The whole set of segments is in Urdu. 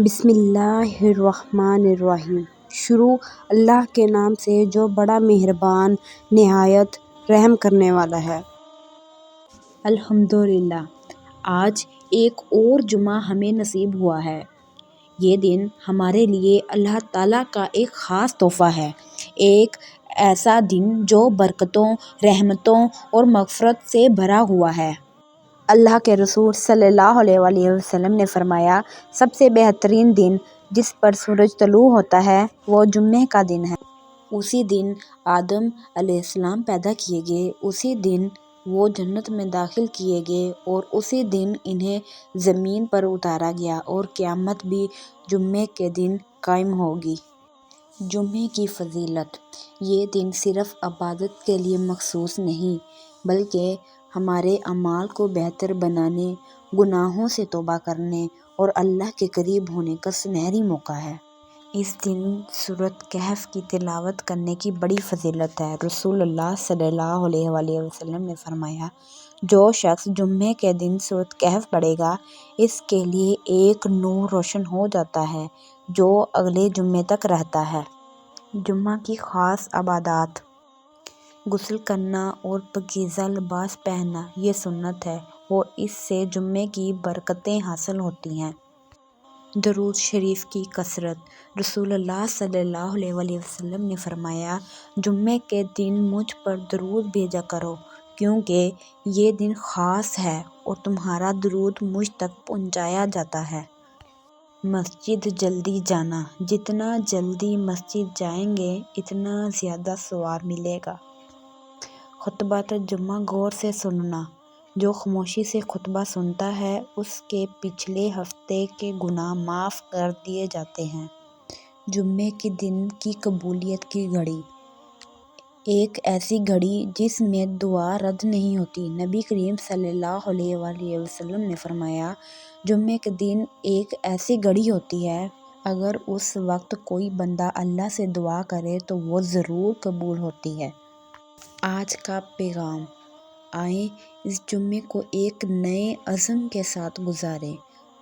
بسم اللہ الرحمن الرحیم۔ شروع اللہ کے نام سے جو بڑا مہربان نہایت رحم کرنے والا ہے۔ الحمدللہ، آج ایک اور جمعہ ہمیں نصیب ہوا ہے۔ یہ دن ہمارے لیے اللہ تعالیٰ کا ایک خاص تحفہ ہے، ایک ایسا دن جو برکتوں، رحمتوں اور مغفرت سے بھرا ہوا ہے۔ اللہ کے رسول صلی اللہ علیہ وآلہ وسلم نے فرمایا، سب سے بہترین دن جس پر سورج طلوع ہوتا ہے وہ جمعے کا دن ہے۔ اسی دن آدم علیہ السلام پیدا کیے گئے، اسی دن وہ جنت میں داخل کیے گئے اور اسی دن انہیں زمین پر اتارا گیا، اور قیامت بھی جمعے کے دن قائم ہوگی۔ جمعے کی فضیلت: یہ دن صرف عبادت کے لیے مخصوص نہیں بلکہ ہمارے اعمال کو بہتر بنانے، گناہوں سے توبہ کرنے اور اللہ کے قریب ہونے کا سنہری موقع ہے۔ اس دن سورۃ کہف کی تلاوت کرنے کی بڑی فضیلت ہے۔ رسول اللہ صلی اللہ علیہ وآلہ وسلم نے فرمایا، جو شخص جمعے کے دن سورۃ کہف پڑھے گا، اس کے لیے ایک نور روشن ہو جاتا ہے جو اگلے جمعے تک رہتا ہے۔ جمعہ کی خاص عبادات: غسل کرنا اور پاکیزہ لباس پہننا یہ سنت ہے اور اس سے جمعے کی برکتیں حاصل ہوتی ہیں۔ درود شریف کی کثرت: رسول اللہ صلی اللہ علیہ وآلہ وسلم نے فرمایا، جمعے کے دن مجھ پر درود بھیجا کرو کیونکہ یہ دن خاص ہے اور تمہارا درود مجھ تک پہنچایا جاتا ہے۔ مسجد جلدی جانا: جتنا جلدی مسجد جائیں گے اتنا زیادہ ثواب ملے گا۔ خطبۃ الجمعہ غور سے سننا: جو خاموشی سے خطبہ سنتا ہے اس کے پچھلے ہفتے کے گناہ معاف کر دیے جاتے ہیں۔ جمعے کے دن کی قبولیت کی گھڑی: ایک ایسی گھڑی جس میں دعا رد نہیں ہوتی۔ نبی کریم صلی اللہ علیہ وآلہ وسلم نے فرمایا، جمعے کے دن ایک ایسی گھڑی ہوتی ہے، اگر اس وقت کوئی بندہ اللہ سے دعا کرے تو وہ ضرور قبول ہوتی ہے۔ آج کا پیغام: آئیں اس جمعے کو ایک نئے عزم کے ساتھ گزاریں،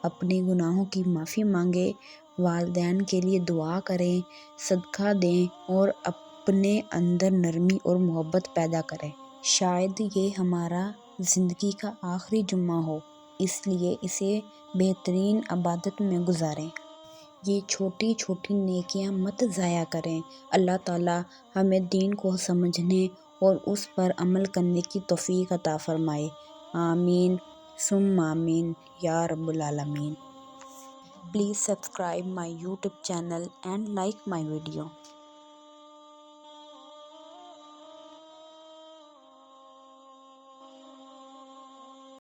اپنے گناہوں کی معافی مانگیں، والدین کے لیے دعا کریں، صدقہ دیں اور اپنے اندر نرمی اور محبت پیدا کریں۔ شاید یہ ہمارا زندگی کا آخری جمعہ ہو، اس لیے اسے بہترین عبادت میں گزاریں۔ یہ چھوٹی چھوٹی نیکیاں مت ضائع کریں۔ اللہ تعالیٰ ہمیں دین کو سمجھنے اور اس پر عمل کرنے کی توفیق عطا فرمائے۔ آمین ثم آمین یا رب العالمین۔ Please subscribe my YouTube channel and like my video.